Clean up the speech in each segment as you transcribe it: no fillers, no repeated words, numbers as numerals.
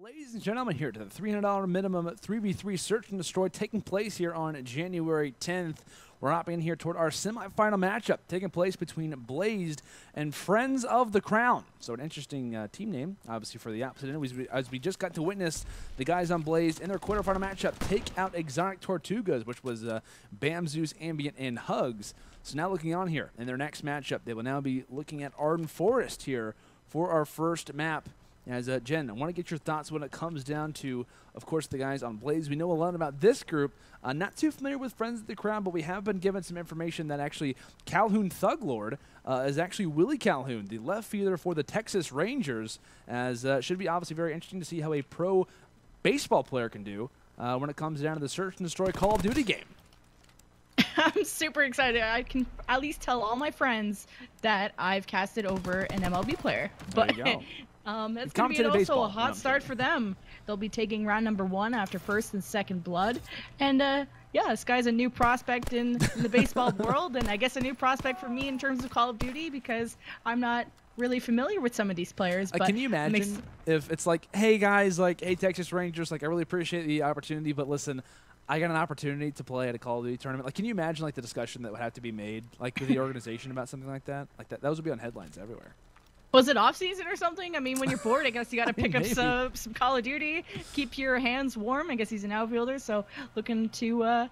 Ladies and gentlemen, here to the $300 minimum 3v3 Search and Destroy taking place here on January 10th. We're hopping in here toward our semifinal matchup taking place between Blaz3d and Friends of the Crown. So an interesting team name, obviously, for the opposite end. As we just got to witness the guys on Blaz3d in their quarterfinal matchup take out Exotic Tortugas, which was Bamzoos, Ambient, and Hugs. So now looking on here in their next matchup, they will now be looking at Arden Forest here for our first map. As Jen, I want to get your thoughts when it comes down to, of course, the guys on Blaz3d. We know a lot about this group. Not too familiar with Friends of the Crown, but we have been given some information that actually Calhoun Thuglord is actually Willie Calhoun, the left fielder for the Texas Rangers. As should be obviously very interesting to see how a pro baseball player can do when it comes down to the Search and Destroy Call of Duty game. I'm super excited. I can at least tell all my friends that I've casted over an MLB player. But there you go. That's going to be also a hot start for them. They'll be taking round number 1 after first and second blood. And yeah, this guy's a new prospect in the baseball world, and I guess a new prospect for me in terms of Call of Duty because I'm not really familiar with some of these players. But can you imagine if it's like, hey guys, like, hey Texas Rangers, like I really appreciate the opportunity, but listen, I got an opportunity to play at a Call of Duty tournament. Like, can you imagine like the discussion that would have to be made like with the organization about something like that? Like that would be on headlines everywhere. Was it off season or something? I mean, when you're bored, I guess you got to pick up some Call of Duty, keep your hands warm. I guess he's an outfielder, so looking to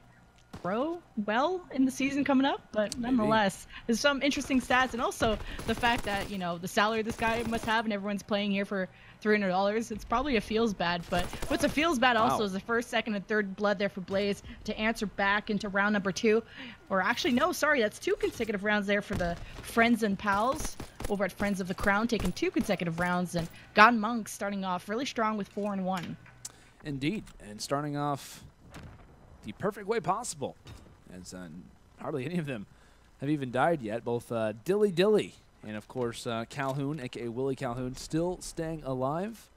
grow well in the season coming up. But nonetheless, there's some interesting stats, and also the fact that, you know, the salary this guy must have, and everyone's playing here for $300. It's probably a feels bad, but what's a feels bad also is the first, second, and third blood there for Blaz3d to answer back into round number 2. Or actually, no, sorry, that's 2 consecutive rounds there for the Friends and Pals over at Friends of the Crown, taking 2 consecutive rounds, and GodMunks starting off really strong with 4-1. Indeed, and starting off the perfect way possible, as hardly any of them have even died yet. Both DillyDilly and, of course, Calhoun, a.k.a. Willie Calhoun, still staying alive.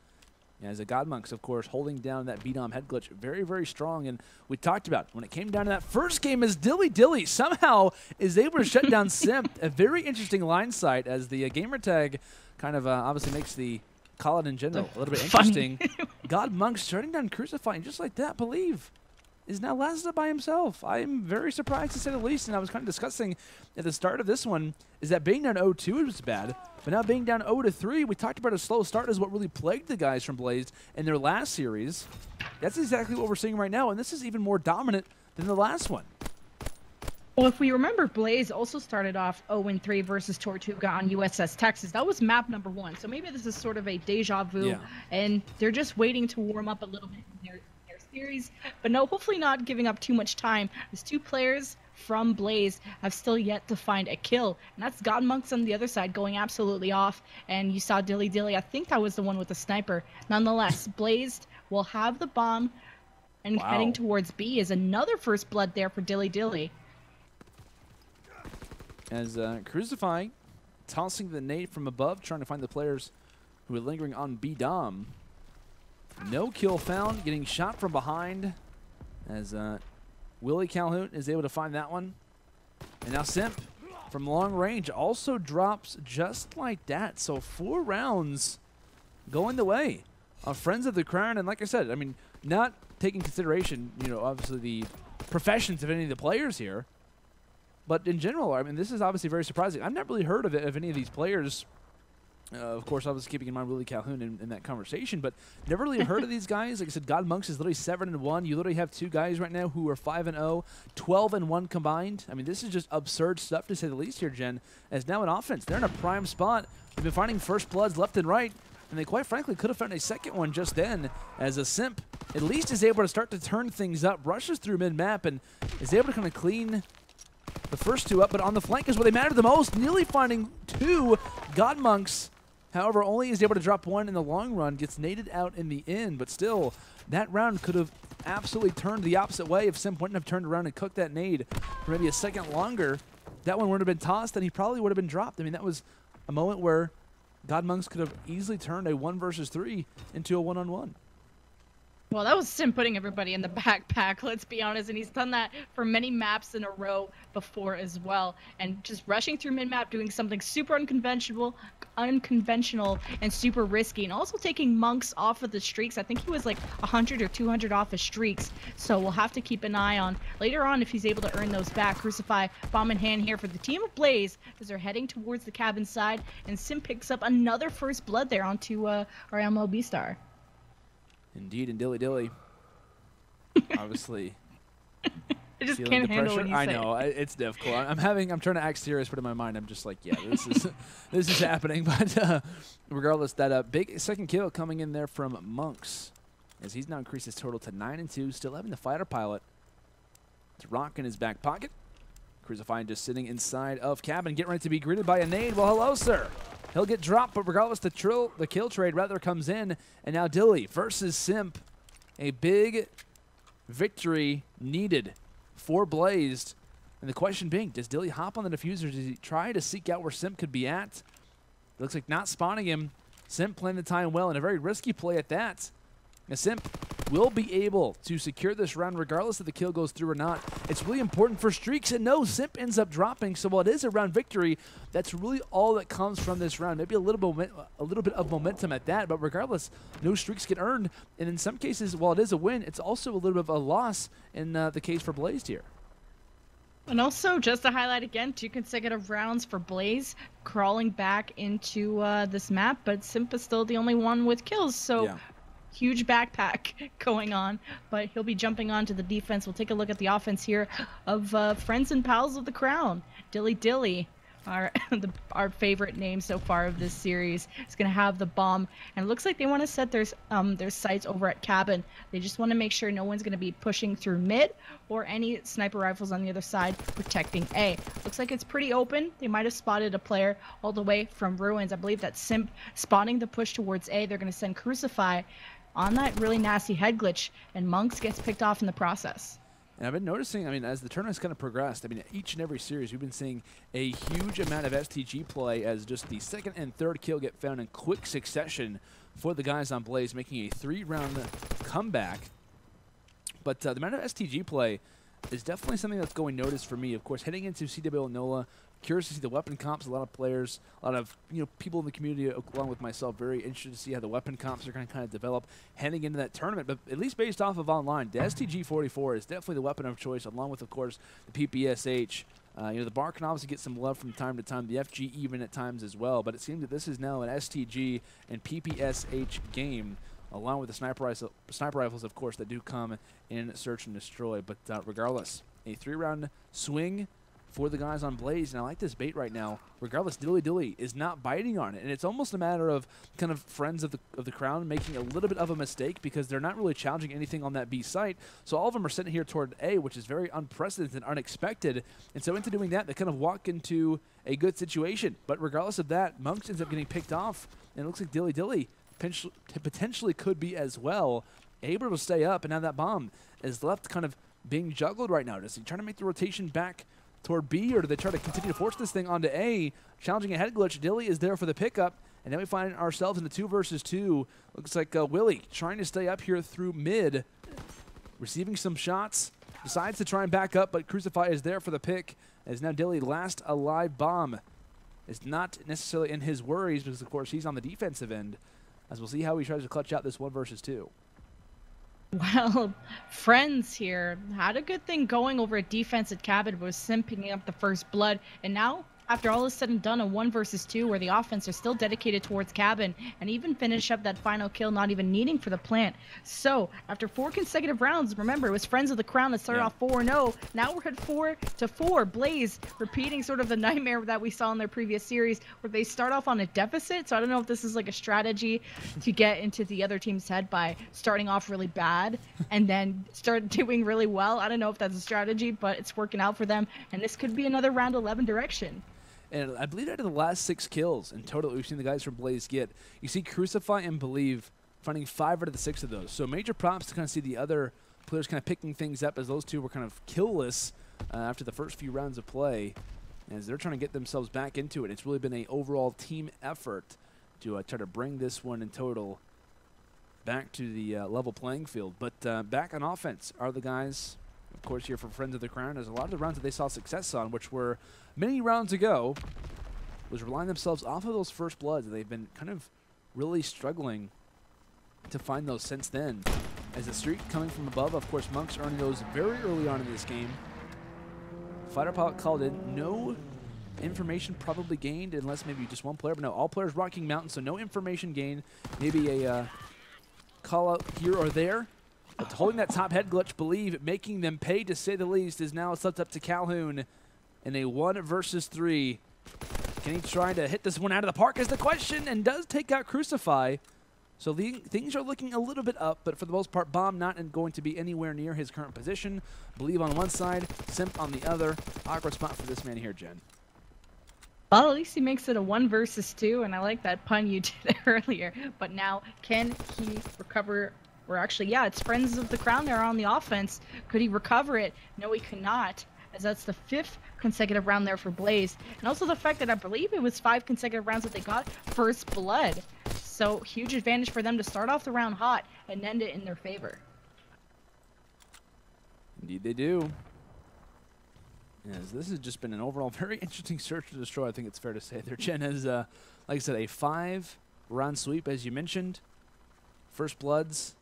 As a GodMunks, of course, holding down that B-Dom head glitch very, very strong. And we talked about when it came down to that first game as DillyDilly somehow is able to shut down Simp. A very interesting line sight as the gamer tag kind of obviously makes the call it in general a little bit interesting. GodMunks shutting down CruZuFy, and just like that, iBuLieVe is now lasted by himself. I'm very surprised to say the least, and I was kind of discussing at the start of this one is that being down 0-2 was bad, but now being down 0-3, we talked about a slow start is what really plagued the guys from Blaz3d in their last series. That's exactly what we're seeing right now, and this is even more dominant than the last one. Well, if we remember, Blaz3d also started off 0-3 versus Tortuga on USS Texas. That was map number 1, so maybe this is sort of a deja vu, and they're just waiting to warm up a little bit in their series, but no, hopefully not giving up too much time. These 2 players from Blaz3d have still yet to find a kill, and that's GodMunks on the other side going absolutely off, and you saw DillyDilly. I think that was the one with the sniper. Nonetheless, Blaz3d will have the bomb, and heading towards B is another first blood there for DillyDilly. As CruZuFy tossing the nade from above, trying to find the players who are lingering on B-Dom. No kill found, getting shot from behind as Willie Calhoun is able to find that one. And now Simp from long range also drops just like that. So 4 rounds going the way of Friends of the Crown. And like I said, I mean, not taking consideration, you know, obviously the professions of any of the players here. But in general, I mean, this is obviously very surprising. I've not really heard of any of these players. Of course, I was keeping in mind Willie Calhoun in that conversation, but never really heard of these guys. Like I said, GodMunks is literally 7-1. You literally have 2 guys right now who are 5-0, 12-1 combined. I mean, this is just absurd stuff to say the least here, Jen. As now in offense, they're in a prime spot. They've been finding first bloods left and right, and they quite frankly could have found a second one just then, as a Simp at least is able to start to turn things up, rushes through mid-map, and is able to kind of clean the first 2 up, but on the flank is where they matter the most, nearly finding 2. GodMunks, however, only is able to drop 1 in the long run, gets naded out in the end, but still, that round could have absolutely turned the opposite way if Simp wouldn't have turned around and cooked that nade for maybe a second longer. That one would have been tossed, and he probably would have been dropped. I mean, that was a moment where GodMunks could have easily turned a 1 versus 3 into a 1-on-1. Well, that was Simp putting everybody in the backpack, let's be honest, and he's done that for many maps in a row before as well. And just rushing through mid-map, doing something super unconventional and super risky, and also taking Monks off of the streaks. I think he was like 100 or 200 off his streaks, so we'll have to keep an eye on later on if he's able to earn those back. CruZuFy, bomb in hand here for the team of Blaz as they're heading towards the cabin side, and Simp picks up another first blood there onto our MLB star. Indeed, and DillyDilly, obviously. I just can't handle when you say I know it's difficult. I'm trying to act serious, but in my mind, I'm just like, yeah, this is happening. But regardless, that big second kill coming in there from Monks, as he's now increased his total to 9-2, still having the fighter pilot. It's Rock in his back pocket. CruZuFy just sitting inside of cabin, getting ready to be greeted by a nade. Well, hello, sir. He'll get dropped, but regardless, the kill trade rather comes in, and now Dilly versus Simp. A big victory needed for Blaz. And the question being, does Dilly hop on the diffuser? Does he try to seek out where Simp could be at? It looks like not spawning him. Simp playing the time well, and a very risky play at that. Now Simp will be able to secure this round regardless if the kill goes through or not. It's really important for streaks, and no, Simp ends up dropping. So while it is a round victory, that's really all that comes from this round. Maybe a little bit of momentum at that, but regardless, no streaks get earned. And in some cases, while it is a win, it's also a little bit of a loss in the case for Blaz here. And also, just to highlight again, 2 consecutive rounds for Blaz, crawling back into this map, but Simp is still the only one with kills, so yeah. Huge backpack going on, but he'll be jumping onto the defense. We'll take a look at the offense here of Friends and Pals of the Crown. DillyDilly, our favorite name so far of this series, is going to have the bomb, and it looks like they want to set their sights over at cabin. They just want to make sure no one's going to be pushing through mid or any sniper rifles on the other side protecting A. Looks like it's pretty open. They might have spotted a player all the way from Ruins. I believe that's Simp spotting the push towards A. They're going to send CruZuFy on that really nasty head glitch, and Monks gets picked off in the process. And I've been noticing, I mean, as the tournament's kind of progressed, I mean, each and every series, we've been seeing a huge amount of STG play as just the second and third kill get found in quick succession for the guys on Blaz, making a 3-round comeback. But the amount of STG play is definitely something that's going noticed for me. Of course, heading into CWL NOLA, curious to see the weapon comps. A lot of players, a lot of people in the community, along with myself, very interested to see how the weapon comps are going to kind of develop heading into that tournament. But at least based off of online, the STG-44 is definitely the weapon of choice, along with, of course, the PPSH. The bar can obviously get some love from time to time, the FG even at times as well. But it seems that this is now an STG and PPSH game, along with the sniper rifles, of course, that do come in Search and Destroy. But regardless, a 3-round swing for the guys on Blaz, and I like this bait right now. Regardless, DillyDilly is not biting on it, and it's almost a matter of kind of Friends of the Crown making a little bit of a mistake because they're not really challenging anything on that B site. So all of them are sitting here toward A, which is very unprecedented and unexpected. And so into doing that, they kind of walk into a good situation. But regardless of that, Monks ends up getting picked off, and it looks like DillyDilly potentially could be as well able to stay up, and now that bomb is left kind of being juggled right now. Does he try to make the rotation back toward B, or do they try to continue to force this thing onto A? Challenging a head glitch. Dilly is there for the pickup, and then we find ourselves in the 2 versus 2. Looks like Willie trying to stay up here through mid, receiving some shots, decides to try and back up, but CruZuFy is there for the pick, as now Dilly, last alive bomb, is not necessarily in his worries because, of course, he's on the defensive end, as we'll see how he tries to clutch out this 1 versus 2. Well, Friends here had a good thing going over at defense at cabin, was Simp picking up the first blood, and now after all is said and done, a 1 versus 2 where the offense are still dedicated towards cabin and even finish up that final kill, not even needing for the plant. So after 4 consecutive rounds, remember, it was Friends of the Crown that started off 4-0. Now we're at 4-4. Blaz repeating sort of the nightmare that we saw in their previous series where they start off on a deficit. So I don't know if this is like a strategy to get into the other team's head by starting off really bad and then start doing really well. I don't know if that's a strategy, but it's working out for them. And this could be another round 11 direction. And I believe out of the last 6 kills in total we've seen the guys from Blaz get, you see CruZuFy and iBuLieVe finding 5 out of the 6 of those. So major props to kind of see the other players kind of picking things up, as those two were kind of killless after the first few rounds of play, as they're trying to get themselves back into it. It's really been an overall team effort to try to bring this one in total back to the level playing field. But back on offense are the guys, of course, here for Friends of the Crown. There's a lot of the rounds that they saw success on, which were many rounds ago, was relying themselves off of those first bloods. They've been kind of really struggling to find those since then. As the streak coming from above, of course, Monks earning those very early on in this game. Fighter pilot called in. No information probably gained, unless maybe just one player. But no, all players rocking mountain, so no information gained. Maybe a call out here or there. But holding that top head glitch, BeLieVe, making them pay to say the least, is now slipped up to Calhoun in a 1 versus 3. Can he try to hit this one out of the park is the question, and does take out CruZuFy. So things are looking a little bit up, but for the most part, Bomb not going to be anywhere near his current position. BeLieVe on one side, Simp on the other. Awkward spot for this man here, Jen. Well, at least he makes it a 1 versus 2, and I like that pun you did earlier. But now, can he recover? Or actually, yeah, it's Friends of the Crown there on the offense. Could he recover it? No, he could not, as that's the 5th consecutive round there for Blaz. And also the fact that I believe it was 5 consecutive rounds that they got first blood. So huge advantage for them to start off the round hot and end it in their favor. Indeed they do. Yes, this has just been an overall very interesting search to destroy, I think it's fair to say. Their Jen has, like I said, a 5-round sweep, as you mentioned. First bloods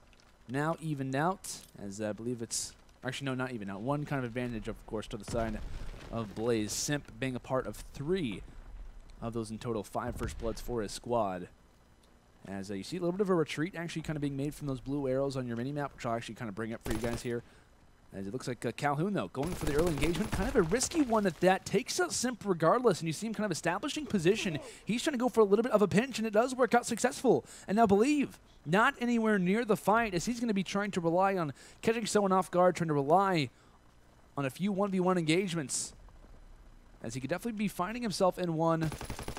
now evened out, as I believe it's... Actually, no, not even out. One kind of advantage, of course, to the side of Blaz. Simp being a part of 3 of those in total 5 first bloods for his squad. As you see a little bit of a retreat actually kind of being made from those blue arrows on your mini-map, which I'll actually kind of bring up for you guys here. As it looks like Calhoun, though, going for the early engagement. Kind of a risky one at that. Takes out Simp regardless, and you see him kind of establishing position. He's trying to go for a little bit of a pinch, and it does work out successful. And now BeLieVe, not anywhere near the fight, as he's going to be trying to rely on catching someone off guard, trying to rely on a few 1v1 engagements. As he could definitely be finding himself in one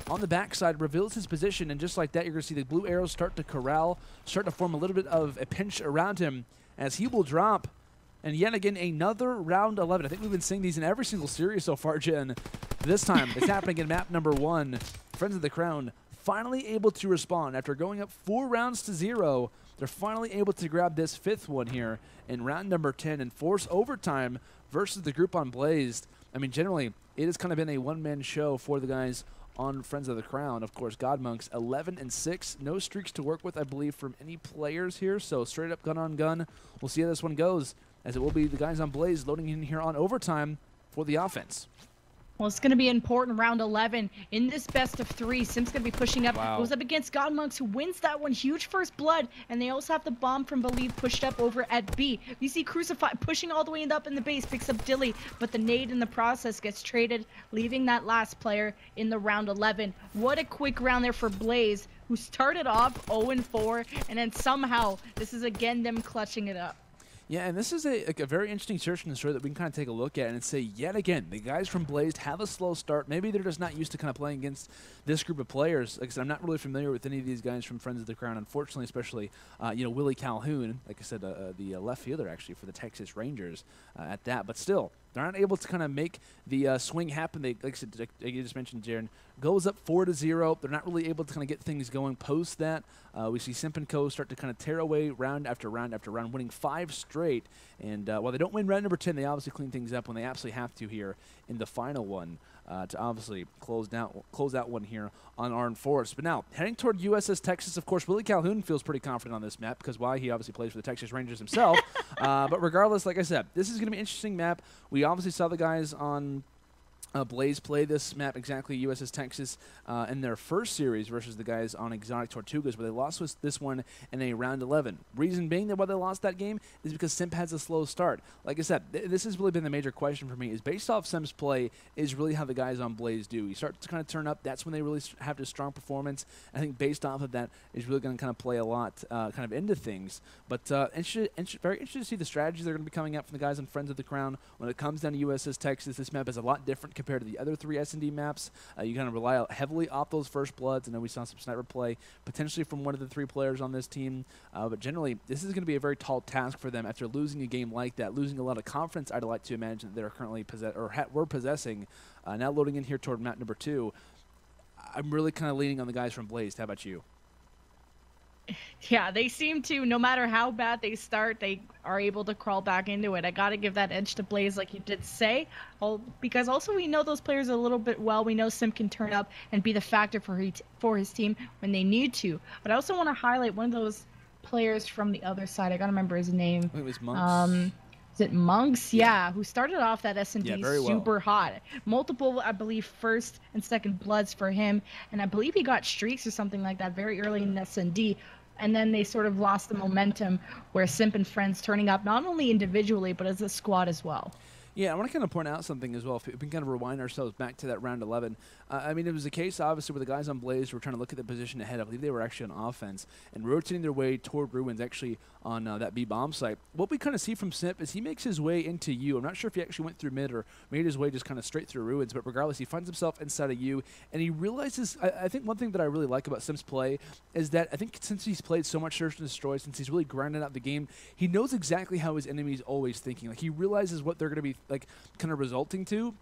on the backside, reveals his position, and just like that, you're going to see the blue arrows start to corral, start to form a little bit of a pinch around him, as he will drop. And yet again, another round 11. I think we've been seeing these in every single series so far, Jen. This time, it's happening in map number 1. Friends of the Crown finally able to respond. After going up 4 rounds to 0, they're finally able to grab this 5th one here in round number 10 and force overtime versus the group on Blaz. I mean, generally, it has kind of been a one-man show for the guys on Friends of the Crown. Of course, GodMunks 11-6. No streaks to work with, I believe, from any players here. So straight up gun on gun. We'll see how this one goes, as it will be the guys on Blaz loading in here on overtime for the offense. Well, it's going to be an important round 11 in this best of 3. Simp's going to be pushing up. Wow. Goes up against GodMunks, who wins that one. Huge first blood. And they also have the bomb from BeLieVe pushed up over at B. You see CruZuFy pushing all the way up in the base, picks up Dilly, but the nade in the process gets traded, leaving that last player in the round 11. What a quick round there for Blaz, who started off 0-4, and then somehow this is again them clutching it up. Yeah, and this is a very interesting search and destroy that we can kind of take a look at and say, yet again, the guys from Blaz have a slow start. Maybe they're just not used to kind of playing against this group of players. Like I said, I'm not really familiar with any of these guys from Friends of the Crown, unfortunately, especially, you know, Willie Calhoun, like I said, the left fielder, actually, for the Texas Rangers at that. But still, they're not able to kind of make the swing happen. They, like I said, like you just mentioned, Jaron, goes up 4-0. They're not really able to kind of get things going post that. We see Simp and Co. start to kind of tear away round after round after round, winning 5 straight. And while they don't win round number 10, they obviously clean things up when they absolutely have to here in the final one to obviously close out one here on Armed Force. But now, heading toward USS Texas, of course, Willie Calhoun feels pretty confident on this map because why? He obviously plays for the Texas Rangers himself. But regardless, like I said, this is going to be an interesting map. We obviously saw the guys on Blaz play this map exactly, USS Texas, in their first series versus the guys on Exotic Tortugas, but they lost this one in a round 11. Reason being that why they lost that game is because Simp has a slow start. Like I said, this has really been the major question for me, is based off Simp's play is really how the guys on Blaz do. You start to kind of turn up, that's when they really have this strong performance. I think based off of that is really going to kind of play a lot kind of into things. But very interested to see the strategies that are going to be coming out from the guys on Friends of the Crown. When it comes down to USS Texas, this map is a lot different compared to the other 3 S&D maps. You kind of rely heavily off those first bloods. I know we saw some sniper play potentially from one of the 3 players on this team, but generally this is going to be a very tall task for them after losing a game like that, losing a lot of confidence I'd like to imagine that they're currently were possessing. Now loading in here toward map number 2, I'm really kind of leaning on the guys from Blaz. How about you? Yeah, they seem to, no matter how bad they start, they are able to crawl back into it. I got to give that edge to Blaz, like you did say, because also we know those players a little bit well. We know Simp can turn up and be the factor for his team when they need to. But I also want to highlight one of those players from the other side. I got to remember his name. It was Monks. Is it Monks? Yeah, who started off that S&D super hot. Multiple, I believe, first and second bloods for him. And I believe he got streaks or something like that very early in S&D. And then they sort of lost the momentum where Simp and friends turning up not only individually, but as a squad as well. Yeah, I want to kind of point out something as well. If we can kind of rewind ourselves back to that round 11. I mean, it was a case, obviously, where the guys on Blaz were trying to look at the position ahead. I believe they were actually on offense and rotating their way toward Ruins, actually, on that B-bomb site. What we kind of see from Simp is he makes his way into U. I'm not sure if he actually went through mid or made his way just kind of straight through Ruins, but regardless, he finds himself inside of U, and he realizes, I think one thing that I really like about Simp's play is that I think since he's played so much Search and Destroy, since he's really grinded out the game, he knows exactly how his enemy's always thinking. Like, he realizes what they're going to be, like, kind of resulting to.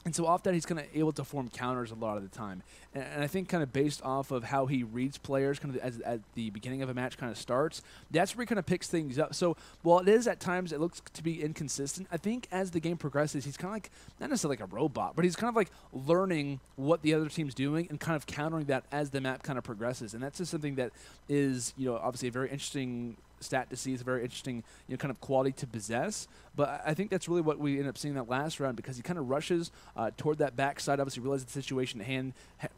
And so off that, he's kind of able to form counters a lot of the time. And I think kind of based off of how he reads players kind of as at the beginning of a match kind of starts, that's where he kind of picks things up. So while it is at times, it looks to be inconsistent, I think as the game progresses, he's kind of like, not necessarily like a robot, but he's kind of like learning what the other team's doing and kind of countering that as the map kind of progresses. And that's just something that is, you know, obviously a very interesting stat to see. It's a very interesting, you know, kind of quality to possess. But I think that's really what we end up seeing that last round, because he kind of rushes toward that backside, obviously realizes the situation at hand.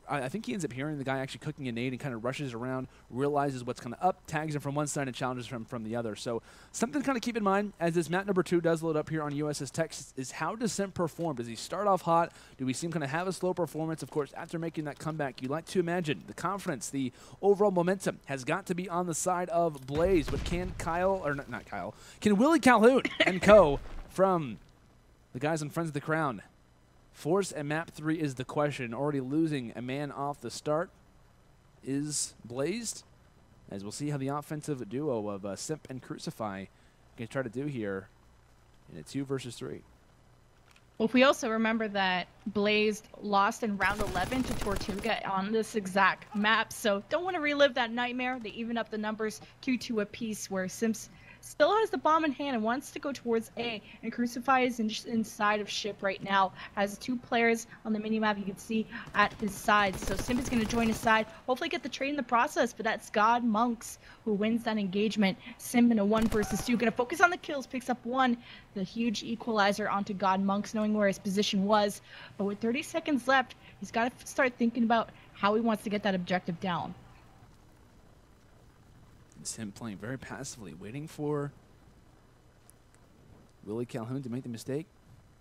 I think he ends up hearing the guy actually cooking a nade and kind of rushes around, realizes what's kind of up, tags him from one side and challenges him from the other. So something to kind of keep in mind as this map number 2 does load up here on USS Texas is how does Simp perform? Does he start off hot? Do we see him kind of have a slow performance? Of course, after making that comeback, you like to imagine the confidence, the overall momentum has got to be on the side of Blaz. But can Kyle, or not Kyle, can Willie Calhoun and co from the guys on Friends of the Crown force a map 3 is the question. Already losing a man off the start is Blaz, as we'll see how the offensive duo of Simp and CruZuFy can try to do here in a 2 versus 3. Well, if we also remember that Blaz lost in round 11 to Tortuga on this exact map, so don't want to relive that nightmare. They even up the numbers 2-2 apiece, where Simps still has the bomb in hand and wants to go towards A, and CruZuFy is inside of ship right now. Has 2 players on the minimap you can see at his side, so Simp is going to join his side, hopefully get the trade in the process, but that's GodMunks who wins that engagement. Simp in a 1 versus 2, going to focus on the kills, picks up 1, the huge equalizer onto GodMunks, knowing where his position was, but with 30 seconds left, he's got to start thinking about how he wants to get that objective down. Simp playing very passively, waiting for Willie Calhoun to make the mistake.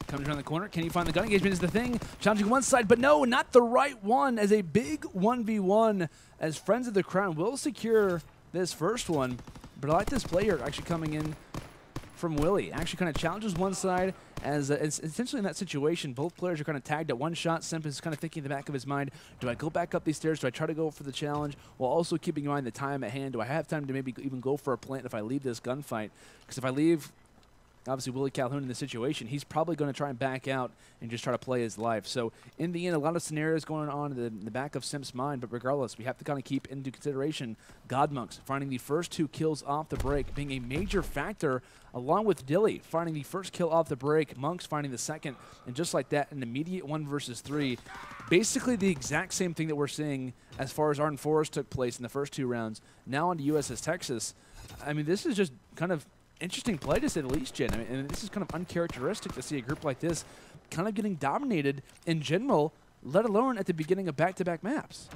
Comes around the corner. Can he find the gun engagement is the thing. Challenging one side, but no, not the right one, as a big 1v1 as Friends of the Crown will secure this first one. But I like this player actually coming in from Willie. Actually kind of challenges one side, as it's essentially in that situation, both players are kind of tagged at one shot. Simp is kind of thinking in the back of his mind, do I go back up these stairs? Do I try to go for the challenge? While also keeping in mind the time at hand. Do I have time to maybe even go for a plant if I leave this gunfight? Because if I leave, obviously, Willie Calhoun in this situation, he's probably going to try and back out and just try to play his life. So in the end, a lot of scenarios going on in the back of Simp's mind, but regardless, we have to kind of keep into consideration GodMunks finding the first 2 kills off the break, being a major factor, along with Dilly finding the first kill off the break, Monks finding the second, and just like that, an immediate 1 versus 3. Basically the exact same thing that we're seeing as far as Arden Forest took place in the first 2 rounds. Now on to USS Texas. I mean, this is just kind of interesting play, to say the least, Jen. I mean, and this is kind of uncharacteristic to see a group like this kind of getting dominated in general, let alone at the beginning of back-to-back maps.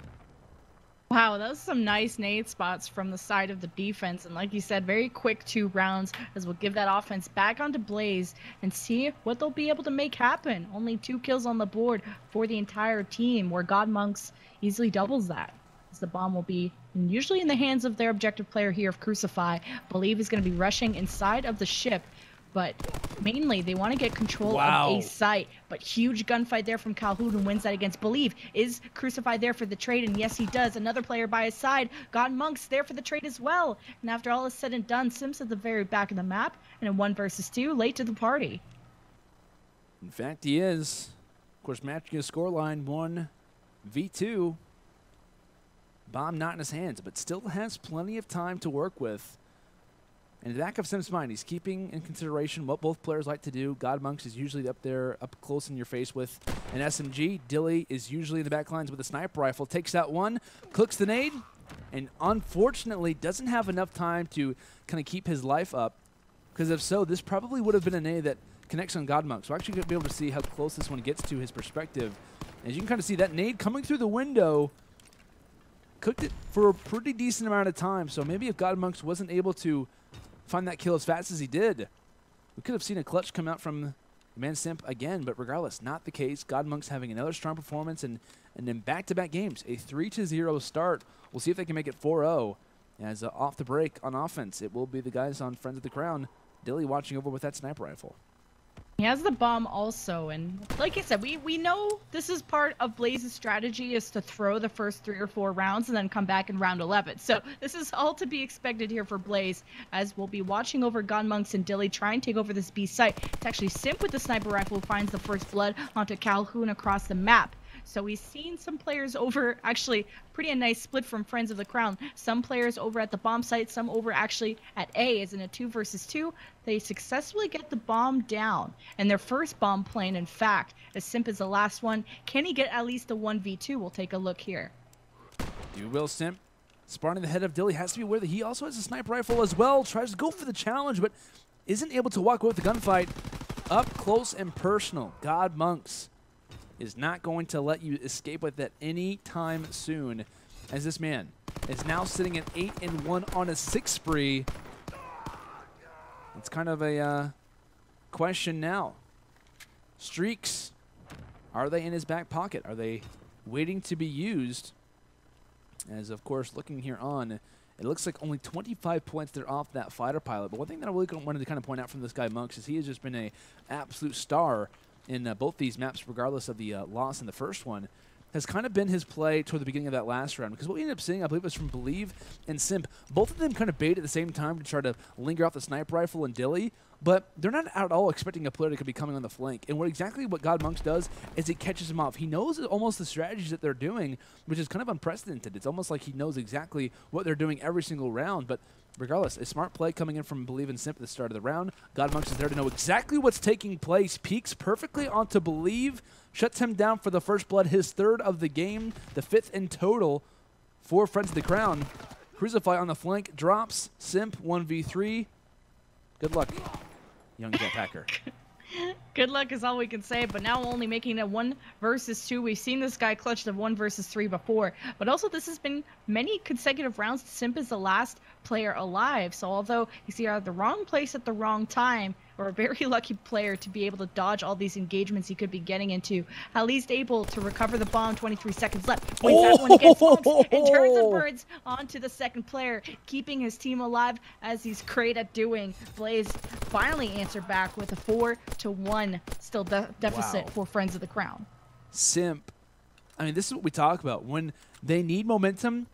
Wow, that was some nice nade spots from the side of the defense. And like you said, very quick 2 rounds, as we'll give that offense back onto Blaz and see what they'll be able to make happen. Only 2 kills on the board for the entire team, where GodMunks easily doubles that, as the bomb will be usually in the hands of their objective player here of CruZuFy. iBuLieVe is going to be rushing inside of the ship, but mainly they want to get control of a site. But huge gunfight there from Calhoun, who wins that against iBuLieVe. Is CruZuFy there for the trade? And yes, he does. Another player by his side. GodMunks there for the trade as well. And after all is said and done, Simps at the very back of the map in a 1 versus 2, late to the party. In fact, he is. Of course, matching his scoreline 1v2. Bomb not in his hands, but still has plenty of time to work with. In the back of Simp's mind, he's keeping in consideration what both players like to do. GodMunks is usually up there, up close in your face with an SMG. Dilly is usually in the back lines with a sniper rifle. Takes out one, clicks the nade, and unfortunately doesn't have enough time to kind of keep his life up. Because if so, this probably would have been a nade that connects on GodMunks. We're actually going to be able to see how close this one gets to his perspective. As you can kind of see, that nade coming through the window cooked it for a pretty decent amount of time. So maybe if GodMunks wasn't able to find that kill as fast as he did, we could have seen a clutch come out from man Simp again, but regardless, not the case. GodMunks having another strong performance, and then back-to-back games, a 3-0 start. We'll see if they can make it 4-0. As off the break on offense, it will be the guys on Friends of the Crown. Dilly watching over with that sniper rifle. He has the bomb also, and like I said, we know this is part of Blaz's strategy, is to throw the first 3 or 4 rounds and then come back in round 11. So this is all to be expected here for Blaz, as we'll be watching over GodMunks and Dilly try and take over this B site. It's actually Simp with the sniper rifle who finds the first blood onto Calhoun across the map. So we've seen some players over, actually pretty a nice split from Friends of the Crown. Some players over at the bomb site, some over actually at A, as in a 2 versus 2. They successfully get the bomb down. And their first bomb plane, in fact, as Simp is the last one. Can he get at least a 1v2? We'll take a look here. You will, Simp. Spawning the head of Dilly. Has to be aware that he also has a sniper rifle as well. Tries to go for the challenge, but isn't able to walk away with the gunfight. Up close and personal. GodMunks is not going to let you escape with that anytime soon, as this man is now sitting at 8-1 on a 6 spree. It's kind of a question now. Streaks, are they in his back pocket? Are they waiting to be used? As, of course, looking here on, it looks like only 25 points they're off that fighter pilot. But one thing that I really wanted to kind of point out from this guy, Monks, is he has just been an absolute star in both these maps, regardless of the loss in the first one, has kind of been his play toward the beginning of that last round. Because what we ended up seeing, I believe, was from iBuLieVe and Simp. Both of them kind of bait at the same time to try to linger off the sniper rifle and Dilly, but they're not at all expecting a player that could be coming on the flank. And exactly what GodMunks does is he catches him off. He knows almost the strategies that they're doing, which is kind of unprecedented. It's almost like he knows exactly what they're doing every single round, but regardless, a smart play coming in from iBuLieVe and Simp at the start of the round. GodMunks is there to know exactly what's taking place. Peeks perfectly onto iBuLieVe. Shuts him down for the first blood, his 3rd of the game, the 5th in total for Friends of the Crown. CruZuFy on the flank, drops. Simp 1v3. Good luck, young jetpacker. Good luck is all we can say, but now only making it 1 versus 2. We've seen this guy clutch the 1 versus 3 before, but also this has been many consecutive rounds. Simp is the last player alive, so although he's either at the wrong place at the wrong time, or a very lucky player to be able to dodge all these engagements he could be getting into, at least able to recover the bomb. 23 seconds left. Points that one against Monks and turns and burns onto the second player, keeping his team alive as he's great at doing. Blaz finally answered back with a 4-1 still deficit for Friends of the Crown. Simp, I mean, this is what we talk about. When they need momentum,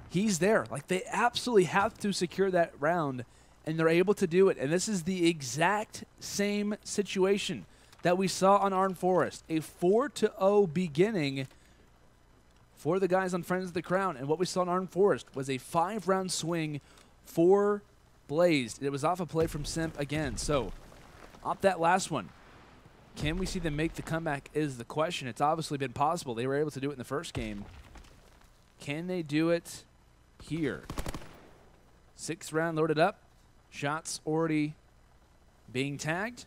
he's there. Like, they absolutely have to secure that round, and they're able to do it. And this is the exact same situation that we saw on Armed Forest. A 4-0 beginning for the guys on Friends of the Crown. And what we saw on Armed Forest was a 5-round swing for Blaz. It was off a play from Simp again. So, off that last one, can we see them make the comeback is the question. It's obviously been possible. They were able to do it in the first game. Can they do it here? 6th round loaded up. Shots already being tagged.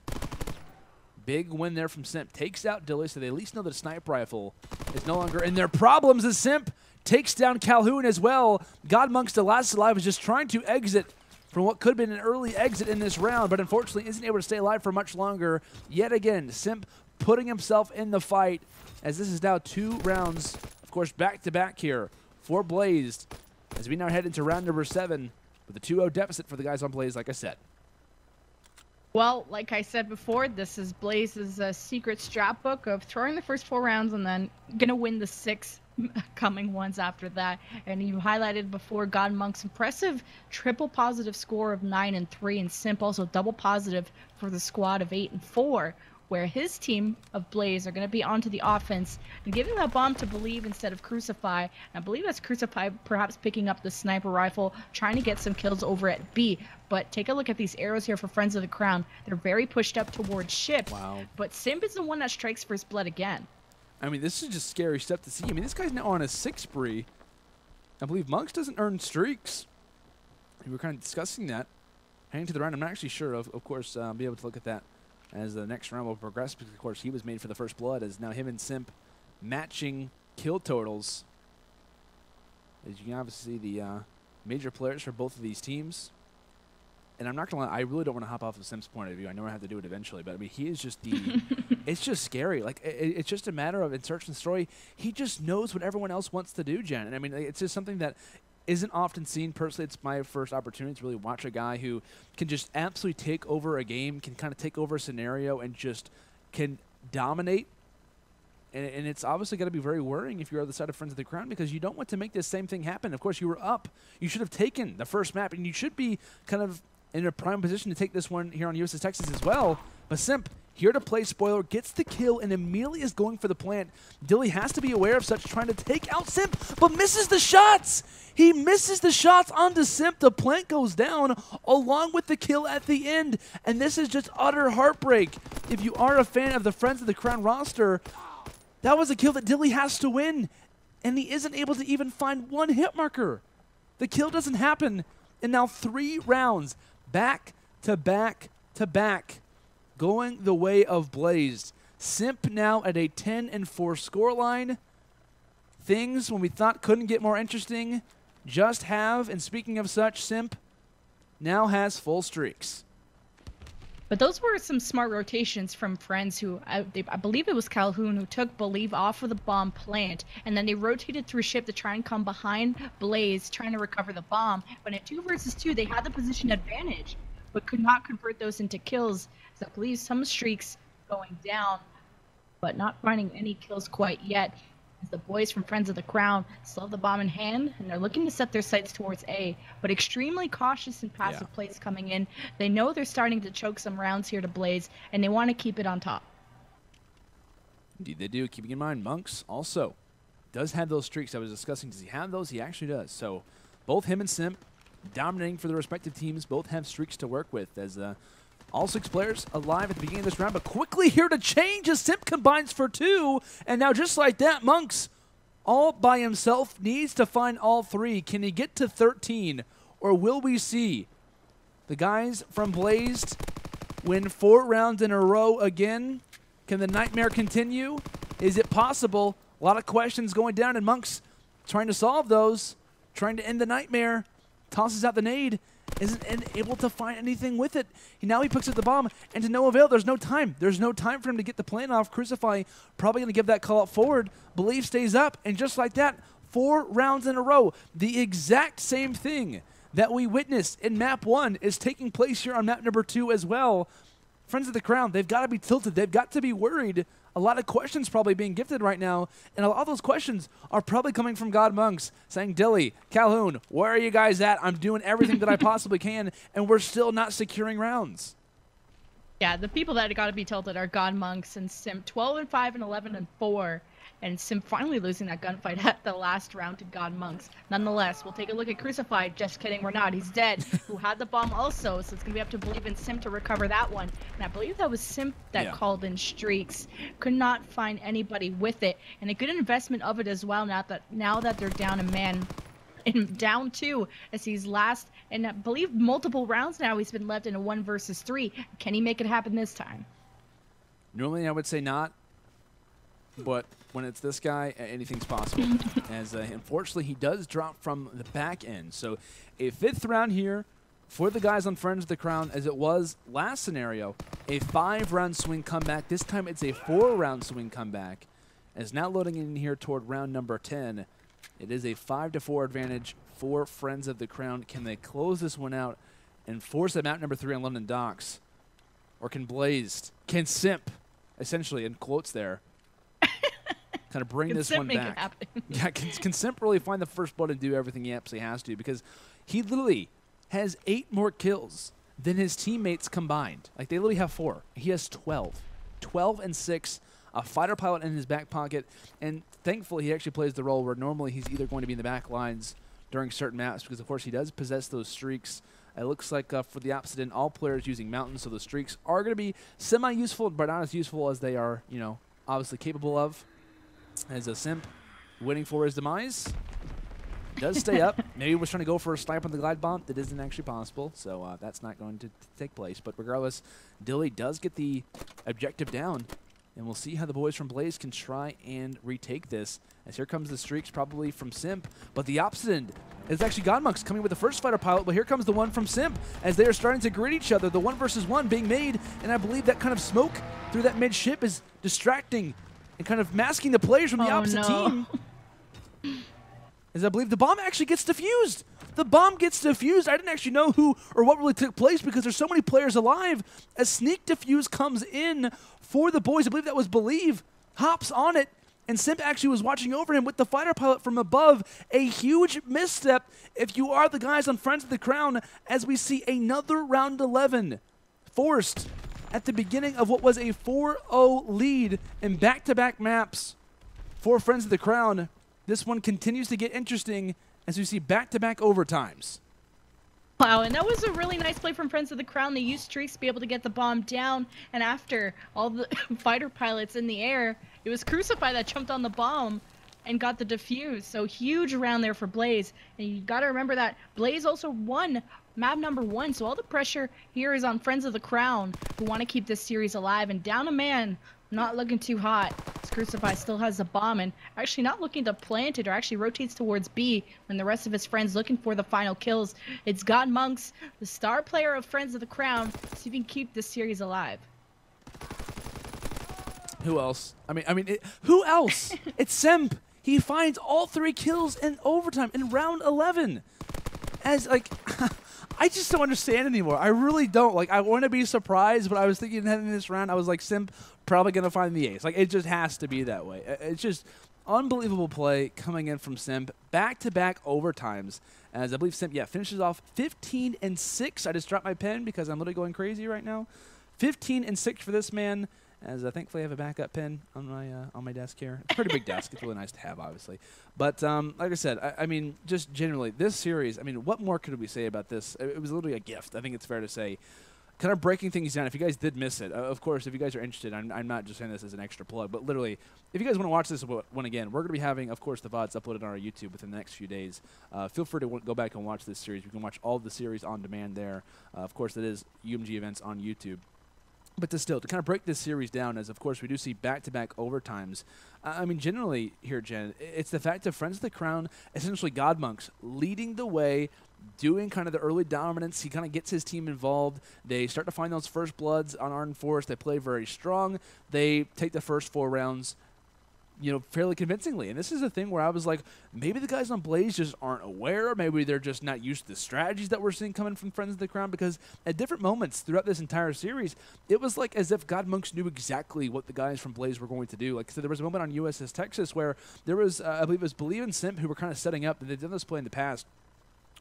Big win there from Simp. Takes out Dilly, so they at least know that a sniper rifle is no longer in their problems as Simp takes down Calhoun as well. GodMunks, the last alive, is just trying to exit from what could have been an early exit in this round, but unfortunately isn't able to stay alive for much longer. Yet again, Simp putting himself in the fight, as this is now 2 rounds, of course, back-to-back here for Blaz, as we now head into round number 7 with a 2-0 deficit for the guys on Blaz, like I said. Well, like I said before, this is Blaz's secret strat book of throwing the first 4 rounds and then gonna win the 6 coming ones after that. And you highlighted before GodMunks' impressive triple positive score of 9-3, and Simp also double positive for the squad of 8-4. where his team of Blaz are going to be onto the offense and giving that bomb to iBuLieVe instead of CruZuFy. And I believe that's CruZuFy perhaps picking up the sniper rifle, trying to get some kills over at B. But take a look at these arrows here for Friends of the Crown. They're very pushed up towards Ship. Wow. But Simp is the one that strikes first blood again. I mean, this is just scary stuff to see. I mean, this guy's now on a 6 spree. I believe Monks doesn't earn streaks. We were kind of discussing that. Heading to the round, I'm not actually sure of course, be able to look at that as the next round will progress, because of course he was made for the first blood, as now him and Simp matching kill totals. As you can obviously see the major players for both of these teams. And I'm not going to lie, I really don't want to hop off of Simp's point of view. I know I have to do it eventually, but I mean, he is just the, it's just scary. Like, it's just a matter of, in Search and Story, he just knows what everyone else wants to do, Jen. And I mean, it's just something that isn't often seen. Personally, it's my first opportunity to really watch a guy who can just absolutely take over a game, can kind of take over a scenario, and just can dominate. And it's obviously going to be very worrying if you're on the side of Friends of the Crown, because you don't want to make this same thing happen. Of course, you were up. You should have taken the first map, and you should be kind of in a prime position to take this one here on USS Texas as well. But Simp, here to play spoiler, gets the kill and immediately is going for the plant. Dilly has to be aware of such, trying to take out Simp, but misses the shots. He misses the shots onto Simp. The plant goes down along with the kill at the end. And this is just utter heartbreak. If you are a fan of the Friends of the Crown roster, that was a kill that Dilly has to win. And he isn't able to even find one hit marker. The kill doesn't happen. And now 3 rounds back to back to back, going the way of Blaz. Simp now at a 10-4 scoreline. Things, when we thought couldn't get more interesting, just have. And speaking of such, Simp now has full streaks. But those were some smart rotations from Friends who, I believe it was Calhoun, who took iBuLieVe off of the bomb plant, and then they rotated through Ship to try and come behind Blaz, trying to recover the bomb. But in 2 versus 2, they had the position advantage, but could not convert those into kills. So I believe some streaks going down, but not finding any kills quite yet. As the boys from Friends of the Crown still have the bomb in hand, and they're looking to set their sights towards A, but extremely cautious and passive plays coming in. They know they're starting to choke some rounds here to Blaz, and they want to keep it on top. Indeed they do. Keeping in mind, Monks also does have those streaks I was discussing. Does he have those? He actually does. So both him and Simp dominating for their respective teams, both have streaks to work with, as all 6 players alive at the beginning of this round, but quickly here to change as Simp combines for 2. And now just like that, Monks, all by himself, needs to find all 3. Can he get to 13, or will we see the guys from Blaz win 4 rounds in a row again? Can the nightmare continue? Is it possible? A lot of questions going down, and Monks trying to solve those, trying to end the nightmare. Tosses out the nade, isn't able to find anything with it. Now he picks up the bomb, and to no avail. There's no time. There's no time for him to get the plant off. CruZuFy probably going to give that call out forward. iBuLieVe stays up, and just like that, 4 rounds in a row. The exact same thing that we witnessed in map 1 is taking place here on map number 2 as well. Friends of the Crown, they've got to be tilted. They've got to be worried. A lot of questions probably being gifted right now, and a lot of those questions are probably coming from GodMunks saying, Dilly, Calhoun, where are you guys at? I'm doing everything that I possibly can, and we're still not securing rounds. Yeah, the people that got to be tilted are GodMunks and Simp, 12-5 and 11-4. And Simp finally losing that gunfight at the last round to GodMunks. Nonetheless, we'll take a look at CruZuFy. Just kidding, we're not. He's dead. Who had the bomb also, so it's going to be up to iBuLieVe and Simp to recover that one. And I believe that was Simp that called in streaks. Could not find anybody with it. And a good investment of it as well now that they're down a man. And down 2 as he's last. And I believe multiple rounds now he's been left in a 1 versus 3. Can he make it happen this time? Normally I would say not. But when it's this guy, anything's possible. As unfortunately, he does drop from the back end. So a 5th round here for the guys on Friends of the Crown, as it was last scenario. A 5-round swing comeback. This time it's a 4-round swing comeback. As now loading in here toward round number 10. It is a 5-4 advantage for Friends of the Crown. Can they close this one out and force them out number 3 on London Docks? Or can Blaz, can Simp, essentially, in quotes there, kind of bring this one back? Yeah, can Simp really find the first blood and do everything he absolutely has to? Because he literally has 8 more kills than his teammates combined. Like, they literally have 4. He has 12. 12 and 6. A fighter pilot in his back pocket, and thankfully he actually plays the role where normally he's either going to be in the back lines during certain maps, because of course he does possess those streaks. It looks like for the opposite end, all players using mountains, so the streaks are going to be semi-useful, but not as useful as they are, you know, obviously capable of. As a Simp waiting for his demise. Does stay up. Maybe he was trying to go for a snipe on the glide bomb. That isn't actually possible, so that's not going to take place. But regardless, Dilly does get the objective down. And we'll see how the boys from Blaz can try and retake this. As here comes the streaks probably from Simp. But the opposite end is actually GodMunks coming with the first fighter pilot. But here comes the one from Simp as they are starting to grid each other. The 1 versus 1 being made. And I believe that kind of smoke through that mid ship is distracting and kind of masking the players from the opposite team. As I believe the bomb actually gets defused. The bomb gets defused. I didn't actually know who or what really took place because there's so many players alive. A sneak defuse comes in for the boys. I believe that was iBuLieVe. Hops on it, and Simp actually was watching over him with the fighter pilot from above. A huge misstep if you are the guys on Friends of the Crown, as we see another round 11 forced at the beginning of what was a 4-0 lead in back-to-back maps for Friends of the Crown. This one continues to get interesting as we see back-to-back overtimes. Wow, and that was a really nice play from Friends of the Crown. They used streaks to be able to get the bomb down, and after all the fighter pilots in the air, it was CruZuFy that jumped on the bomb and got the defuse. So huge round there for Blaz. And you got to remember that Blaz also won map number 1, so all the pressure here is on Friends of the Crown, who want to keep this series alive. And down a man, not looking too hot. CruZuFy still has the bomb and actually not looking to plant it, or actually rotates towards B when the rest of his friends looking for the final kills. It's GodMunks, the star player of Friends of the Crown, see if he can keep this series alive. Who else? Who else? It's Simp. He finds all 3 kills in overtime in round 11. As like, I just don't understand anymore. I really don't. Like, I want to be surprised, but I was thinking heading in this round, I was like, Simp probably going to find the ace. Like, it just has to be that way. It's just unbelievable play coming in from Simp. Back-to-back overtimes. As I believe Simp, finishes off 15 and 6. I just dropped my pen because I'm literally going crazy right now. 15 and 6 for this man. As thankfully I have a backup pen on my desk here. It's a pretty big desk. It's really nice to have, obviously. But like I said, I mean, just generally, this series, I mean, what more could we say about this? It was literally a gift, I think it's fair to say. Kind of breaking things down. If you guys did miss it, of course, if you guys are interested, I'm not just saying this as an extra plug, but literally, if you guys want to watch this one again, we're going to be having, of course, the VODs uploaded on our YouTube within the next few days. Feel free to go back and watch this series. You can watch all of the series on demand there. Of course, that is UMG events on YouTube. But to kind of break this series down, as of course we do see back-to-back overtimes. I mean, generally here, Jen, it's the fact that Friends of the Crown, essentially GodMunks, leading the way, doing kind of the early dominance. He kind of gets his team involved. They start to find those first bloods on Arden Forest. They play very strong. They take the first 4 rounds, you know, fairly convincingly. And this is a thing where I was like, maybe the guys on Blaz just aren't aware. Maybe they're just not used to the strategies that we're seeing coming from Friends of the Crown, because at different moments throughout this entire series, it was like as if GodMunks knew exactly what the guys from Blaz were going to do. Like, so there was a moment on USS Texas where there was, I believe it was iBuLieVe and Simp who were kind of setting up, and they've done this play in the past,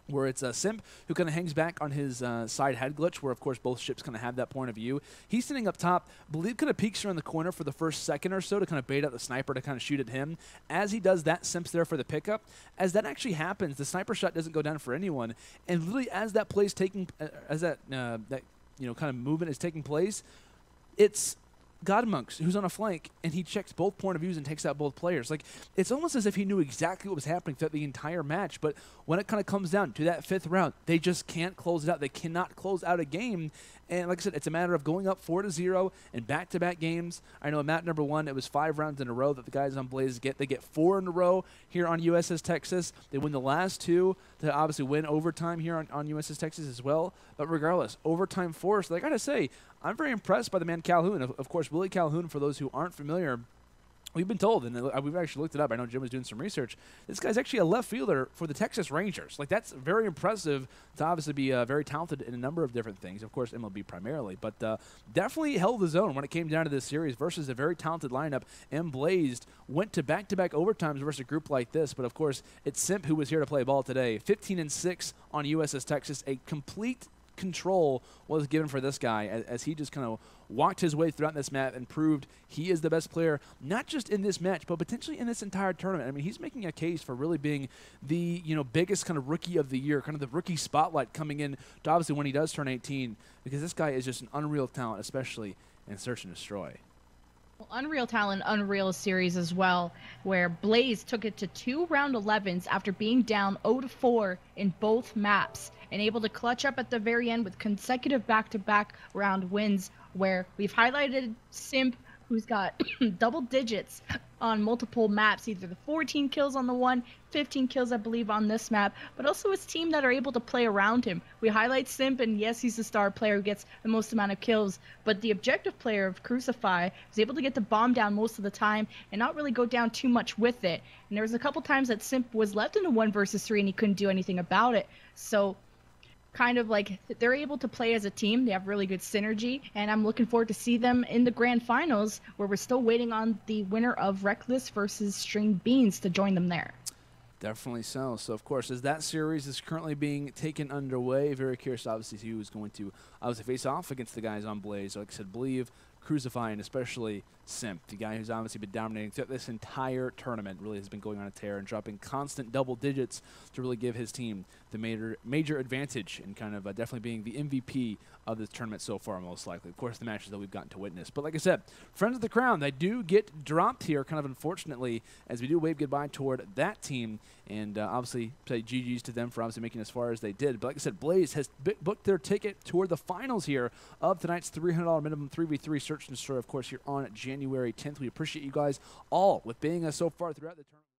where it's Simp who kind of hangs back on his side head glitch, where, of course, both ships kind of have that point of view. He's sitting up top. iBuLieVe kind of peeks around the corner for the first second or so to kind of bait out the sniper to kind of shoot at him. As he does that, Simp's there for the pickup. As that actually happens, the sniper shot doesn't go down for anyone. And literally as that play's taking, as that you know, kind of movement is taking place, it's GodMunks who's on a flank, and he checks both point of views and takes out both players. Like, it's almost as if he knew exactly what was happening throughout the entire match, but when it kind of comes down to that 5th round, they just can't close it out. They cannot close out a game. And like I said, it's a matter of going up 4-0 in back-to-back games. I know in map number 1, it was 5 rounds in a row that the guys on Blaz get. They get 4 in a row here on USS Texas. They win the last 2 to obviously win overtime here on USS Texas as well. But regardless, overtime force. I gotta say, I'm very impressed by the man Calhoun. Of course, Willie Calhoun, for those who aren't familiar, we've been told, and we've actually looked it up. I know Jim was doing some research. This guy's actually a left fielder for the Texas Rangers. Like, that's very impressive to obviously be very talented in a number of different things. Of course, MLB primarily, but definitely held his own when it came down to this series versus a very talented lineup. And Blaz went to back-to-back overtimes versus a group like this. But of course, it's Simp who was here to play ball today. 15 and 6 on USS Texas, a complete control was given for this guy as he just kind of walked his way throughout this map and proved he is the best player, not just in this match, but potentially in this entire tournament. I mean, he's making a case for really being the, biggest kind of rookie of the year, kind of the rookie spotlight coming in to obviously when he does turn 18, because this guy is just an unreal talent, especially in Search and Destroy. Well, Unreal Talent, Unreal series as well, where Blaz took it to 2 round 11s after being down 0-4 in both maps and able to clutch up at the very end with consecutive back-to-back round wins, where we've highlighted Simp, who's got double digits on multiple maps, either the 14 kills on the one, 15 kills, I believe, on this map, but also his team that are able to play around him. We highlight Simp, and yes, he's the star player who gets the most amount of kills, but the objective player of CruZuFy is able to get the bomb down most of the time and not really go down too much with it. And there was a couple times that Simp was left in a 1 versus 3 and he couldn't do anything about it. So kind of like they're able to play as a team. They have really good synergy, and I'm looking forward to see them in the grand finals, where we're still waiting on the winner of Reckless versus String Beans to join them there. Definitely so. So, of course, as that series is currently being taken underway, very curious, obviously, who is going to obviously face off against the guys on Blaz. Like I said, iBuLieVe, CruZuFy, and especially Simp, the guy who's obviously been dominating throughout this entire tournament, really has been going on a tear and dropping constant double digits to really give his team the major advantage and kind of definitely being the MVP of this tournament so far, most likely. Of course, the matches that we've gotten to witness. But like I said, Friends of the Crown, they do get dropped here, kind of unfortunately, as we do wave goodbye toward that team. And obviously, say GG's to them for obviously making as far as they did. But like I said, Blaz has booked their ticket toward the finals here of tonight's $300 minimum 3v3 Search and Destroy, of course, here on January 10th. We appreciate you guys all with being us so far throughout the tournament.